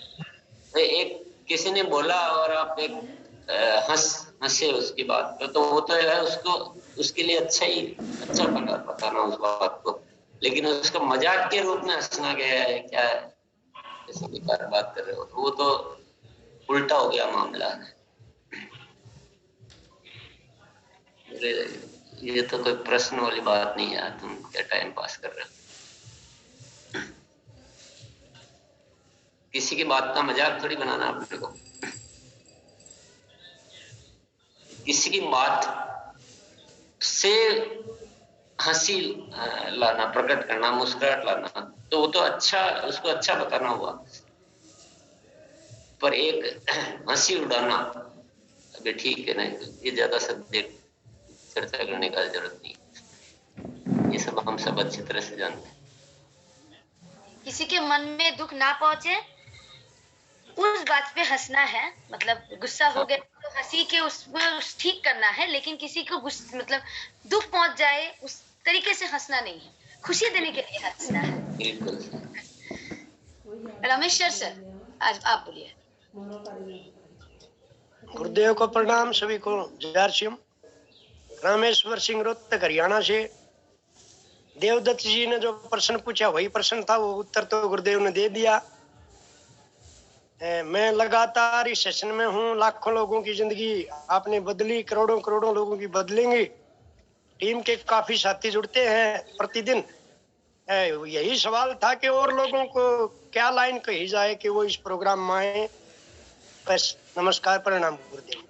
एक किसी ने बोला और आप एक हंसे उसकी बात पे, तो वो तो है उसको, उसके लिए अच्छा बताना उस बात को। लेकिन उसका मजाक के रूप में हंसना गया है, क्या है, जैसे बेकार बात कर रहे हो, वो तो उल्टा हो गया मामला। ये तो कोई प्रश्न वाली बात नहीं है, तुम क्या टाइम पास कर रहे हो? किसी की बात का मजाक थोड़ी बनाना अपने को। किसी की बात से हंसी लाना, प्रकट करना, मुस्कुराहट लाना, तो वो तो अच्छा, उसको अच्छा बताना हुआ। पर एक हंसी उड़ाना, अभी ठीक है ना, ये ज्यादा सब्जेक्ट चर्चा करने का जरूरत नहीं, ये सब हम सब अच्छी तरह से जानते हैं। किसी के मन में दुख ना पहुंचे उस बात पे हंसना है, मतलब गुस्सा हो गया तो हंसी के उसको ठीक करना है, लेकिन किसी को मतलब दुख पहुंच जाए उस तरीके से हंसना नहीं है, खुशी देने के लिए हंसना है। बिल्कुल। रमेश सर आज आप बोलिए। गुरुदेव को प्रणाम, सभी को जय श्री राम। रामेश्वर सिंह रोहतक हरियाणा से। देवदत्त जी ने जो प्रश्न पूछा वही प्रश्न था, वो उत्तर तो गुरुदेव ने दे दिया। मैं लगातार इस सेशन में हूँ, लाखों लोगों की जिंदगी आपने बदली, करोड़ों करोड़ों लोगों की बदलेंगी। टीम के काफी साथी जुड़ते हैं प्रतिदिन। यही सवाल था कि और लोगों को क्या लाइन कही जाए कि वो इस प्रोग्राम में आए। बस नमस्कार, प्रणाम गुरुदेव।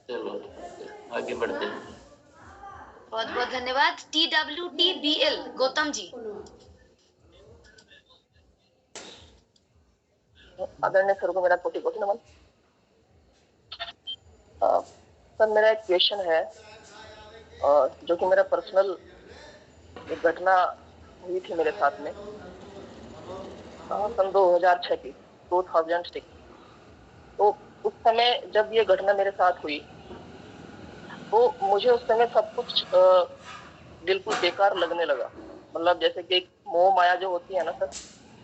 चलो आगे बढ़ते हैं। बहुत बहुत धन्यवाद। TWTBL गौतम जी। आदरणीय सर को मेरा कोटि कोटि नमन। सर मेरा एक क्वेश्चन है, जो कि मेरा पर्सनल एक घटना हुई थी मेरे साथ में सन 2006 की 2006। तो उस समय जब ये घटना मेरे साथ हुई तो मुझे उस समय सब कुछ बिल्कुल बेकार लगने लगा। मतलब जैसे कि मोह माया जो होती है ना सर,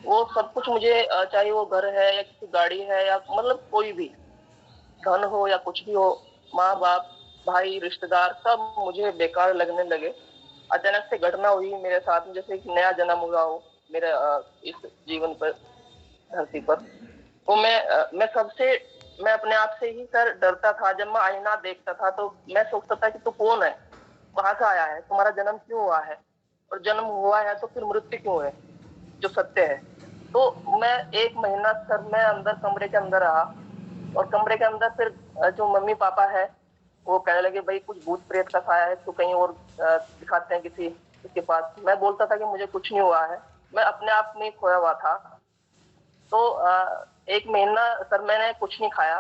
वो सब कुछ मुझे, चाहे वो घर है या किसी गाड़ी है या मतलब कोई भी धन हो या कुछ भी हो, माँ बाप भाई रिश्तेदार सब मुझे बेकार लगने लगे। अचानक से घटना हुई मेरे साथ में, जैसे एक नया जन्म हुआ हो मेरे इस जीवन पर, धरती पर। तो मैं अपने आप से ही सर डरता था। जब मैं आईना देखता था तो मैं सोचता था कि तू कौन है, कहाँ से आया है, तुम्हारा जन्म क्यों हुआ है, और जन्म हुआ है तो फिर मृत्यु क्यों है, जो सत्य है। तो मैं 1 महीना सर मैं अंदर कमरे के अंदर रहा, और कमरे के अंदर फिर जो मम्मी पापा है वो कहने लगे भाई कुछ भूत प्रेत का साया है, तो कहीं और दिखाते हैं किसी पास। मैं बोलता था कि मुझे कुछ नहीं हुआ है, मैं अपने आप में खोया हुआ था। तो 1 महीना सर मैंने कुछ नहीं खाया,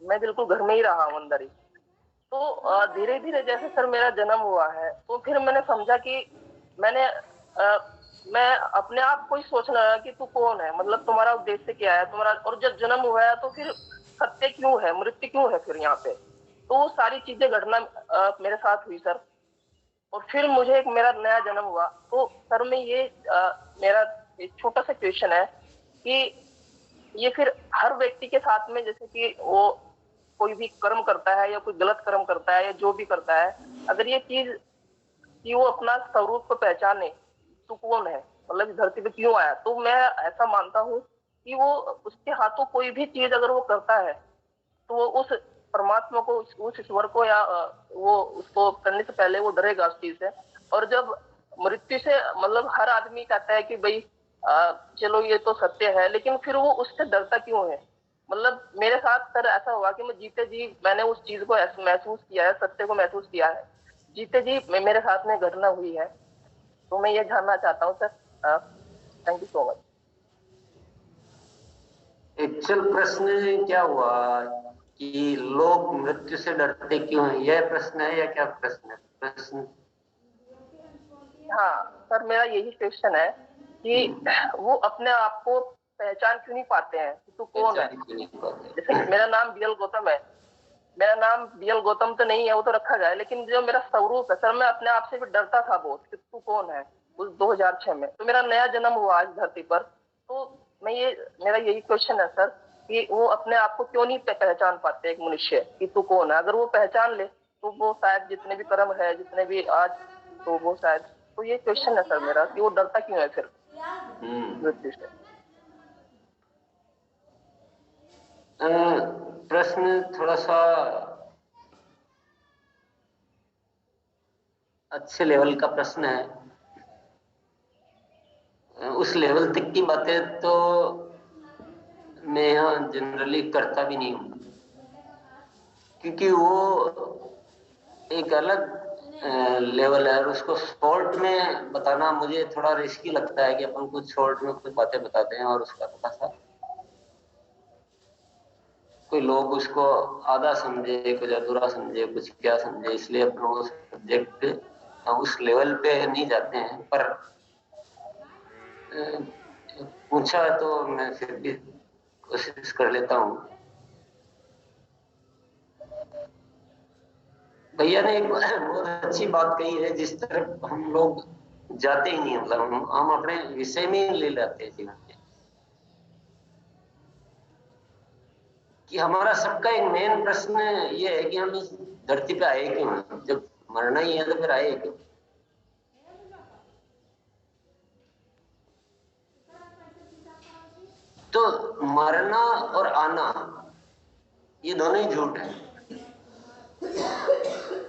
मैं बिल्कुल घर में ही रहा हूँ अंदर ही। तो धीरे धीरे जैसे सर मेरा जन्म हुआ है तो फिर मैंने समझा कि मैं अपने आप को ही सोचने लगा कि तू कौन है, मतलब तुम्हारा उद्देश्य क्या है तुम्हारा, और जब जन्म हुआ है तो फिर सत्य क्यों है, मृत्यु क्यों है फिर यहाँ पे। तो वो सारी चीजें घटना मेरे साथ हुई सर। और फिर मुझे एक मेरा नया जन्म हुआ। तो सर में ये मेरा एक छोटा सा क्वेश्चन है कि ये फिर हर व्यक्ति के साथ में, जैसे कि वो कोई भी कर्म करता है या कोई गलत कर्म करता है या जो भी करता है, अगर ये चीज कि वो अपना स्वरूप को पहचाने, तो कौन है, मतलब इस धरती पे क्यों आया, तो मैं ऐसा मानता हूँ कि वो उसके हाथों कोई भी चीज अगर वो करता है तो वो उस परमात्मा को, उस ईश्वर को, या वो उसको करने से पहले वो डरेगा उस चीज से। और जब मृत्यु से, मतलब हर आदमी कहता है कि भाई चलो ये तो सत्य है, लेकिन फिर वो उससे डरता क्यों है? मतलब मेरे साथ सर ऐसा हुआ कि मैं जीते जी मैंने उस चीज को महसूस किया है, सत्य को महसूस किया है, जीते जी मेरे साथ में घटना हुई है। तो मैं ये जानना चाहता हूँ sir. Thank you so much. Actual प्रश्न क्या हुआ कि लोग मृत्यु से डरते क्यों हैं, यह प्रश्न है या क्या प्रश्न है? प्रश्न हाँ सर, मेरा यही क्वेश्चन है कि वो अपने आप को पहचान क्यों नहीं पाते हैं कि तू कौन है? जैसे मेरा नाम बीएल गौतम है, मेरा नाम बीएल गौतम तो नहीं है, वो तो रखा गया है, लेकिन जो मेरा स्वरूप है सर, मैं अपने आप से भी डरता था बहुत कि तू कौन है उस 2006 में। तो मेरा नया जन्म हुआ आज धरती पर, तो मेरा यही क्वेश्चन है सर कि वो अपने आप को क्यों नहीं पहचान पाते एक मनुष्य कि तू कौन है? अगर वो पहचान ले तो वो शायद जितने भी कर्म है, जितने भी आज, तो वो शायद, तो ये क्वेश्चन है सर मेरा कि वो डरता क्यों है फिर मृत्यु से। प्रश्न थोड़ा सा अच्छे लेवल का प्रश्न है। उस लेवल तक की बातें तो मैं यहाँ जनरली करता भी नहीं हूँ, क्योंकि वो एक अलग लेवल है और उसको शॉर्ट में बताना मुझे थोड़ा रिस्की लगता है कि अपन कुछ शॉर्ट में कुछ बातें बताते हैं और उसका थोड़ा सा कोई लोग उसको आधा समझे, कुछ अधूरा समझे, कुछ क्या समझे, इसलिए अपन वो सब्जेक्ट उस लेवल पे नहीं जाते हैं। पर पूछा तो मैं फिर भी कोशिश कर लेता हूँ। भैया ने एक बहुत अच्छी बात कही है, जिस तरफ हम लोग जाते ही नहीं, मतलब हम अपने विषय में ले लेते हैं जीवन में, कि हमारा सबका एक मेन प्रश्न ये है कि हम इस धरती पे आए क्यों हैं? जब मरना ही है तो फिर आए क्यों? तो मरना और आना ये दोनों ही झूठ है।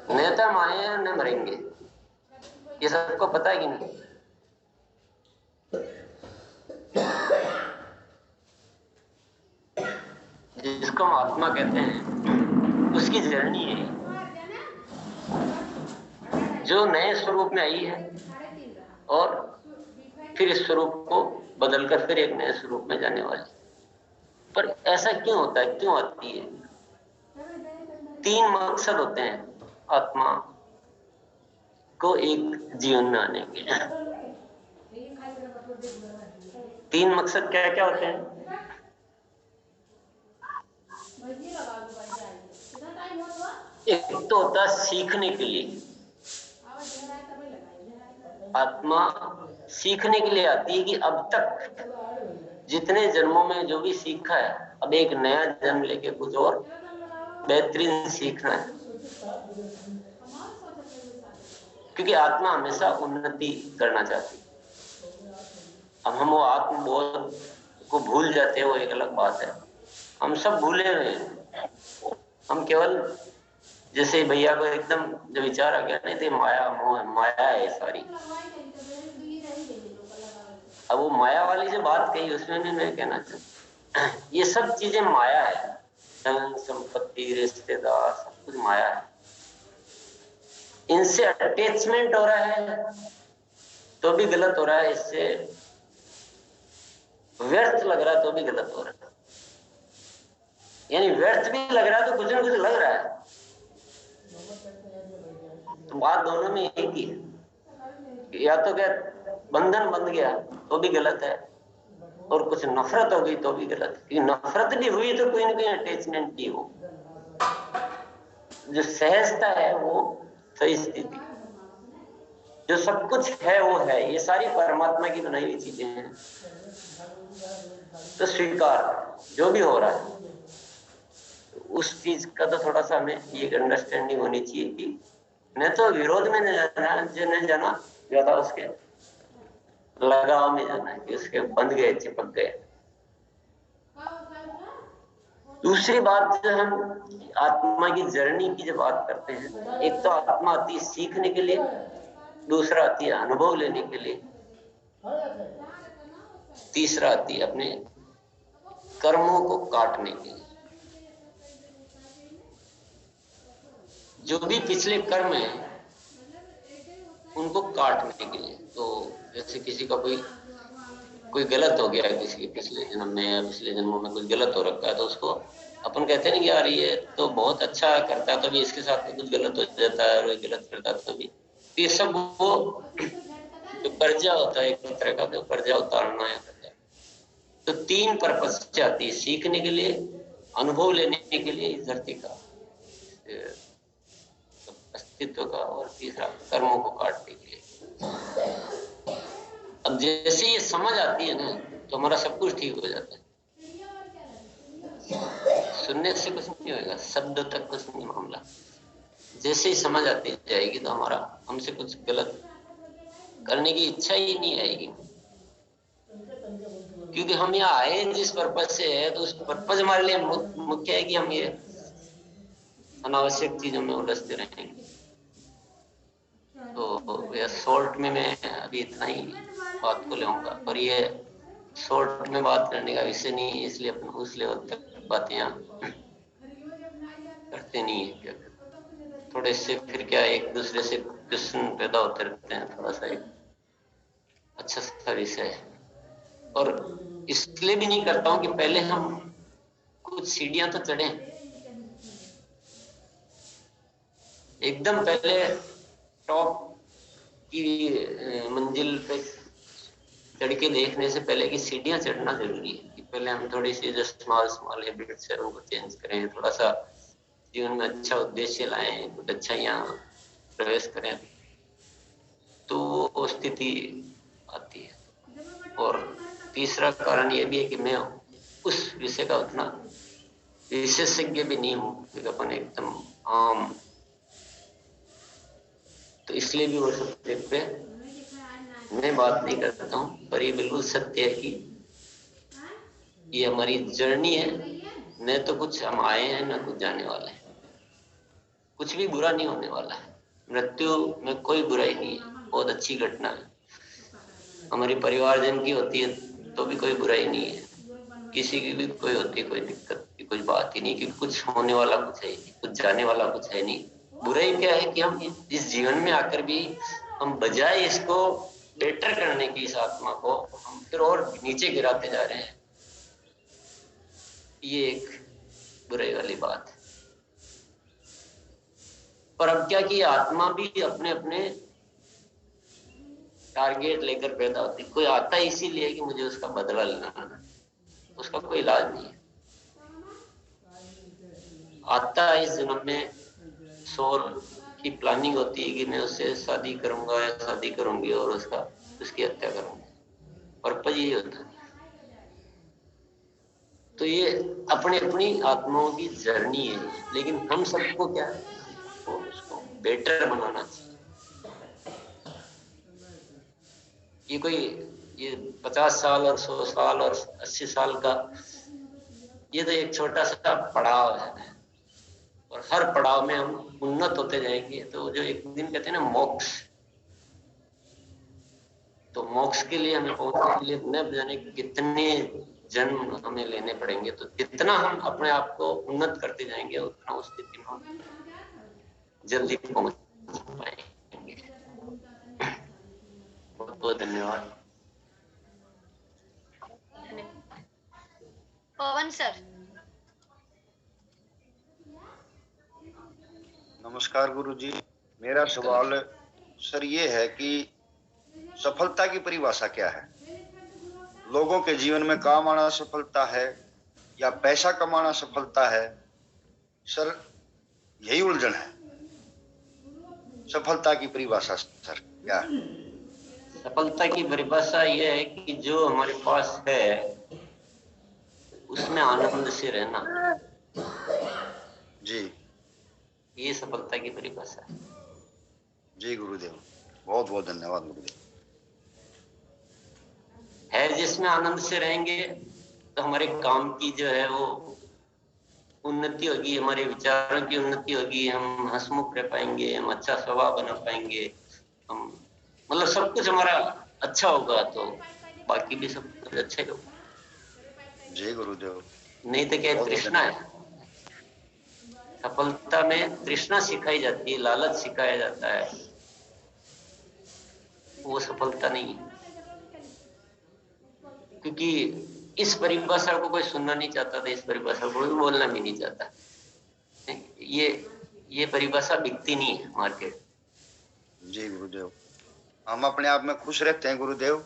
न तो हम आए हैं न मरेंगे, ये सबको पता है कि नहीं? जिसको हम आत्मा कहते हैं, उसकी जर्नी है जो नए स्वरूप में आई है और फिर इस स्वरूप को बदलकर फिर एक नए स्वरूप में जाने वाली। पर ऐसा क्यों होता है, क्यों आती है? 3 मकसद होते हैं आत्मा को एक जीवन में आने के। 3 मकसद क्या क्या होते हैं? एक तो होता है सीखने के लिए, आत्मा सीखने के लिए आती है कि अब तक जितने जन्मों में जो भी सीखा है, अब एक नया जन्म लेके कुछ और बेहतरीन सीखना है, क्योंकि आत्मा हमेशा उन्नति करना चाहती है। अब हम वो आत्मबोध को भूल जाते हैं, वो एक अलग बात है। हम सब भूले हुए हैं, हम केवल जैसे भैया को एकदम जो विचार आ गया, नहीं थे माया मोह, माया है सारी। अब वो माया वाली जो बात कही उसमें भी मैं कहना चाहता, ये सब चीजें माया है, धन संपत्ति रिश्तेदार सब कुछ माया है। इनसे अटैचमेंट हो रहा है तो भी गलत हो रहा है, इससे व्यर्थ लग रहा है तो भी गलत हो रहा है। यानी व्यर्थ भी लग रहा है तो कुछ ना कुछ लग रहा है, तो बात दोनों में एक ही है। या तो क्या बंधन बंध गया तो भी गलत है, और कुछ नफरत हो गई तो भी गलत है, क्योंकि नफरत भी हुई तो कोई ना कोई अटैचमेंट भी हो। जो सहजता है वो सही स्थिति, जो सब कुछ है वो है, ये सारी परमात्मा की बनाई हुई चीजें हैं। तो स्वीकार जो भी हो रहा है उस चीज का तो थोड़ा सा हमें ये अंडरस्टैंडिंग होनी चाहिए कि न तो विरोध में नहीं जाना ज्यादा, उसके लगाव में जाना कि उसके बंध गए, चिपक गए। दूसरी बात, जो हम आत्मा की जर्नी की जब बात करते हैं, एक तो आत्मा आती है सीखने के लिए, दूसरा आती है अनुभव लेने के लिए, तीसरा आती है अपने कर्मों को काटने के लिए। जो भी पिछले कर्म है उनको काटने के लिए। तो जैसे किसी का कोई गलत हो गया, किसी के पिछले जन्म में या पिछले जन्मों में कुछ गलत हो रखा है, तो उसको अपन कहते हैं कि यार ये तो बहुत अच्छा करता है, तभी इसके साथ कुछ गलत हो जाता है, और गलत करता है तभी। ये सब वो जो कर्जा होता है, एक तरह का तो कर्जा उतारना है। तो 3 पर्पज से आती है, सीखने के लिए, अनुभव लेने के लिए इस धरती का अस्तित्व का, और तीसरा कर्मों को काटने के लिए। अब जैसे ये समझ आती है ना, तो हमारा सब कुछ ठीक हो जाता है। सुनने से कुछ नहीं होगा, शब्द तक कुछ नहीं मामला। जैसे ही समझ आती जाएगी तो हमारा हमसे कुछ गलत करने की इच्छा ही नहीं आएगी, क्योंकि हम यहाँ आए जिस पर्पज से है, तो उस पर्पज हमारे लिए मुख्य है कि हम ये अनावश्यक चीजों में उलझते रहेंगे। तो शॉर्ट में मैं अभी इतना ही बात को लेऊंगा, और ये शॉर्ट में बात करने का विषय नहीं है, इसलिए अपन उस लेवल तक बातें यहाँ करते नहीं है। थोड़े से फिर क्या एक दूसरे से क्वेश्चन पैदा होते रहते हैं, थोड़ा सा एक अच्छा सा विषय है। और इसलिए भी नहीं करता हूँ कि पहले हम कुछ सीढ़ियां तो चढ़े, एकदम पहले टॉप की मंजिल पे चढ़ के देखने से पहले की सीढ़ियां चढ़ना जरूरी है। कि पहले हम थोड़ी सी जो स्मॉल हैबिट्स है उनको चेंज करें, थोड़ा सा जीवन में अच्छा उद्देश्य लाएं, कुछ अच्छा यहाँ प्रवेश करें, तो वो स्थिति आती है। और तीसरा कारण ये भी है कि मैं उस विषय का उतना विशेषज्ञ भी नहीं हूँ, क्योंकि अपन एकदम आम, तो इसलिए भी वो सब्जेक्ट पे मैं बात नहीं करता हूँ। पर ये बिल्कुल सत्य है कि ये हमारी जर्नी है, न तो कुछ हम आए हैं न कुछ जाने वाले हैं। कुछ भी बुरा नहीं होने वाला है, मृत्यु में कोई बुराई नहीं है, बहुत अच्छी घटना है। हमारी परिवारजन की होती है तो भी कोई बुराई नहीं है, किसी की भी कोई होती है, कोई दिक्कत की कोई बात ही नहीं, क्योंकि कुछ होने वाला कुछ है नहीं, कुछ जाने वाला कुछ है नहीं। बुराई क्या है कि हम इस जीवन में आकर भी हम बजाय इसको बेटर करने की, इस आत्मा को हम फिर और नीचे गिराते जा रहे हैं। ये एक बुराई वाली बात है। पर अब क्या कि आत्मा भी अपने अपने टारगेट लेकर पैदा होती। कोई आता है इसीलिए कि मुझे उसका बदला लेना है, उसका कोई इलाज नहीं है। आता है इस जन्म में सोल की प्लानिंग होती है कि मैं उससे शादी करूंगा या शादी करूंगी और उसकी हत्या करूंगी, पर्पज यही होता है। तो ये अपनी अपनी आत्माओं की जर्नी है, लेकिन हम सबको क्या है, उसको बेटर बनाना चाहिए। ये 50 साल और 100 साल और 80 साल का ये तो एक छोटा सा पड़ाव है, और हर पड़ाव में हम उन्नत होते जाएंगे। तो जो एक दिन कहते हैं ना मोक्ष, तो मोक्ष के लिए हमें पहुंचने के लिए न जाने कितने जन्म हमें लेने पड़ेंगे। तो जितना हम अपने आप को उन्नत करते जाएंगे उतना उस स्थिति में हम जल्दी पहुंच पाएंगे। बहुत बहुत धन्यवाद। पवन सर। नमस्कार गुरुजी। मेरा सवाल सर ये है कि सफलता की परिभाषा क्या है? लोगों के जीवन में काम आना सफलता है या पैसा कमाना सफलता है? सर यही उलझन है। सफलता की परिभाषा सर क्या है? सफलता की परिभाषा यह है कि जो हमारे पास है उसमें आनंद से रहना। जी, ये सफलता की परिभाषा है। जी गुरुदेव, बहुत बहुत धन्यवाद गुरुदेव। है जिसमें आनंद से रहेंगे तो हमारे काम की जो है वो उन्नति होगी, हमारे विचारों की उन्नति होगी, हम हंसमुख रह पाएंगे, हम अच्छा स्वभाव बना पाएंगे, हम मतलब सब कुछ हमारा अच्छा होगा तो बाकी भी सब कुछ अच्छा ही होगा। जय गुरुदेव। नहीं तो क्या तृष्णा है, सफलता में तृष्णा सिखाई जाती है, लालच सिखाया जाता है, वो सफलता नहीं है। क्योंकि इस परिभाषा को कोई सुनना नहीं चाहता था, इस परिभाषा को कोई बोलना भी नहीं चाहता। ये परिभाषा बिकती नहीं है मार्केट। जी गुरुदेव, हम अपने आप में खुश रहते हैं गुरुदेव,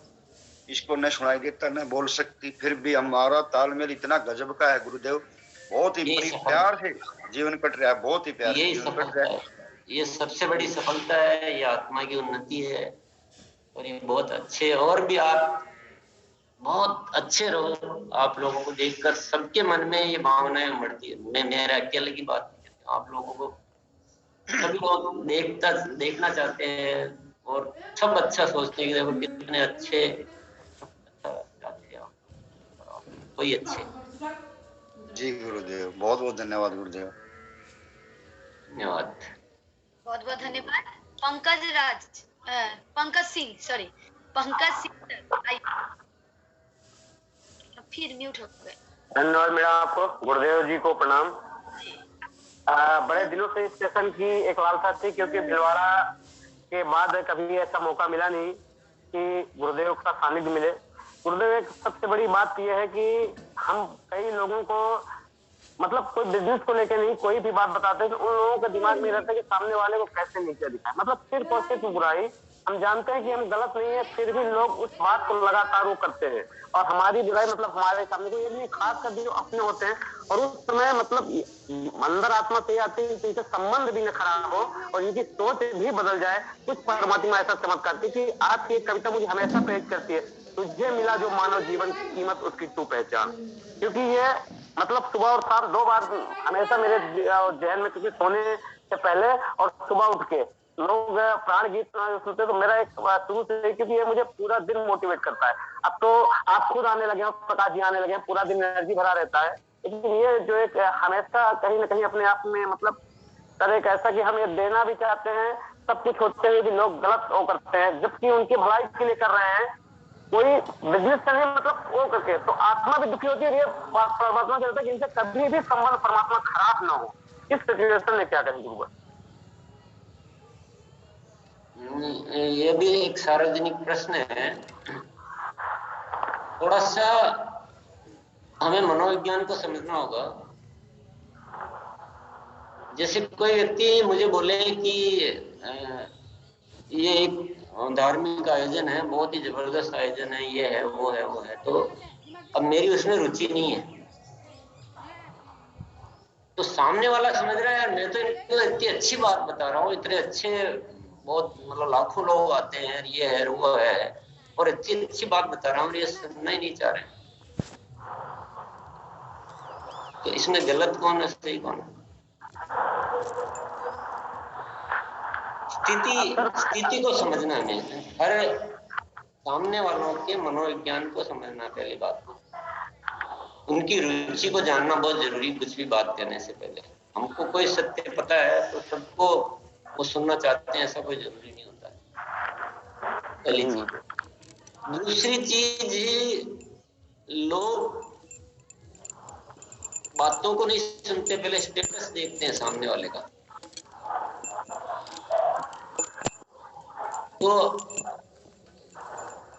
इसको न सुनाई देता न बोल सकती, फिर भी हमारा तालमेल इतना गजब का है गुरुदेव, बहुत ही प्यार से जीवन कट रहा है, बहुत ही प्यार से जीवन कट रहा है। ये सबसे बड़ी सफलता है, ये आत्मा की उन्नति है। और ये बहुत अच्छे, और भी आप बहुत अच्छे रहो। आप लोगों को देखकर सबके मन में ये भावनाएं उमड़ती है। मैं मेरे अकेले की बात नहीं करता, आप लोगों को सभी लोग देखना चाहते हैं और सब अच्छा सोचते हैं कि देखो कितने अच्छे, कोई अच्छे। जी गुरुदेव, बहुत बहुत धन्यवाद गुरुदेव। धन्यवाद, बहुत बहुत धन्यवाद। पंकज सिंह फिर म्यूट हो गए। धन्यवाद मैडम, आपको गुरुदेव जी को प्रणाम। बड़े दिनों से इस सेशन की एक लालसा थी, क्योंकि भिलवाड़ा के बाद कभी ऐसा मौका मिला नहीं कि गुरुदेव का सानिध्य मिले। गुरुदेव, एक सबसे बड़ी बात यह है कि हम कई लोगों को मतलब कोई बिजनेस को लेकर नहीं, कोई भी बात बताते हैं, उन लोगों के दिमाग में रहता है कि सामने वाले को कैसे नीचे दिखाए, मतलब सिर्फ और सिर्फ बुराई। हम जानते हैं कि हम गलत नहीं है, फिर भी लोग उस बात को लगातार वो करते हैं और हमारी बुराई मतलब हमारे सामने को, ये नहीं खास कर जो अपने होते हैं। और उस समय मतलब अंदर आत्मा से आती है कि इनसे संबंध भी न खराब हो और इनकी सोच भी बदल जाए। कुछ परमात्मा ऐसा चमत्कार, क्योंकि आज की कविता मुझे हमेशा प्रेरित करती है, तुझे मिला जो मानव जीवन की कीमत उसकी तू पहचान। क्योंकि ये मतलब सुबह और शाम दो बार हमेशा मेरे जहन में, क्योंकि सोने से पहले और सुबह उठ के लोग प्राण गीत सुनते, तो मेरा एक शुरू से, क्योंकि ये मुझे पूरा दिन मोटिवेट करता है। अब तो आप खुद आने लगे हैं, प्रकाश जी आने लगे हैं, पूरा दिन एनर्जी भरा रहता है। लेकिन ये जो एक हमेशा कहीं ना कहीं अपने आप में मतलब तरह एक ऐसा कि हम ये देना भी चाहते हैं, सब कुछ होते हुए भी लोग गलत वो करते हैं, जबकि उनकी भलाई के लिए कर रहे हैं, कोई बिजनेस करने मतलब वो करके, तो आत्मा भी दुखी होती है। ये परमात्मा कहता है कि इनसे कभी भी संबंध परमात्मा खराब ना हो। इस सिचुएशन में क्या करेंगे गुरुदेव? ये भी एक सार्वजनिक प्रश्न है। थोड़ा सा हमें मनोविज्ञान को समझना होगा। जैसे कोई व्यक्ति मुझे बोले कि ये एक धार्मिक आयोजन है, बहुत ही जबरदस्त आयोजन है, ये है वो है वो है, तो अब मेरी उसमें रुचि नहीं है, तो सामने वाला समझ रहा है यार मैं तो इनको इतनी अच्छी बात बता रहा हूँ, इतने अच्छे बहुत मतलब लाखों लोग आते हैं, ये है वो है, और इतनी अच्छी बात बता रहा हूँ, ये सुनना ही नहीं चाह रहे। तो इसमें गलत कौन है, सही कौन है? स्थिति को समझना है, हर सामने वालों के मनोविज्ञान को समझना, पहली बात को उनकी रुचि को जानना बहुत जरूरी। कुछ भी बात करने से पहले हमको कोई सत्य पता है तो सबको वो सुनना चाहते हैं, ऐसा कोई जरूरी नहीं होता है, पहली चीज। दूसरी चीज, लोग बातों को नहीं सुनते, पहले स्टेटस देखते हैं सामने वाले का। तो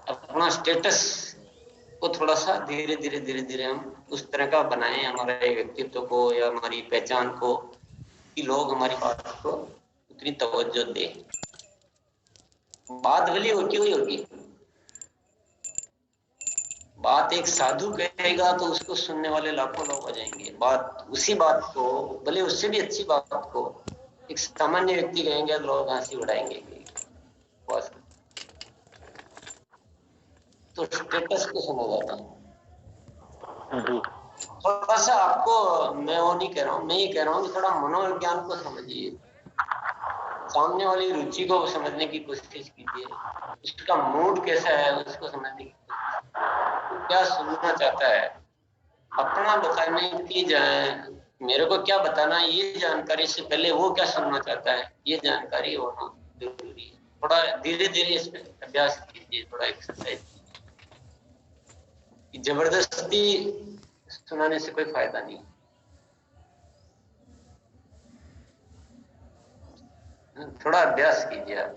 अपना स्टेटस को थोड़ा सा धीरे धीरे हम उस तरह का बनाएं, हमारे व्यक्तित्व को या हमारी पहचान को, कि लोग हमारी बात को उतनी तवज्जो दें। बात भली होती हुई होगी, बात एक साधु कहेगा तो उसको सुनने वाले लाखों लोग आ जाएंगे। बात उसी बात को, भले उससे भी अच्छी बात को एक सामान्य व्यक्ति कहेंगे लोग हंसी उड़ाएंगे कि बस, तो स्टेटस को समझ आता हूँ। थोड़ा सा आपको, मैं वो नहीं कह रहा हूँ, मैं ये कह रहा हूँ कि थोड़ा मनोविज्ञान को समझिए, सामने वाली रुचि को समझने की कोशिश कीजिए, उसका मूड कैसा है उसको समझने की कोशिश, क्या सुनना चाहता है, अपना बताने की जाए, मेरे को क्या बताना है ये जानकारी से पहले वो क्या सुनना चाहता है ये जानकारी होना जरूरी है। थोड़ा धीरे धीरे इसमें अभ्यास कीजिए, थोड़ा एक्सरसाइज कीजिए, जबरदस्ती सुनाने से कोई फायदा नहीं। थोड़ा अभ्यास कीजिए आप।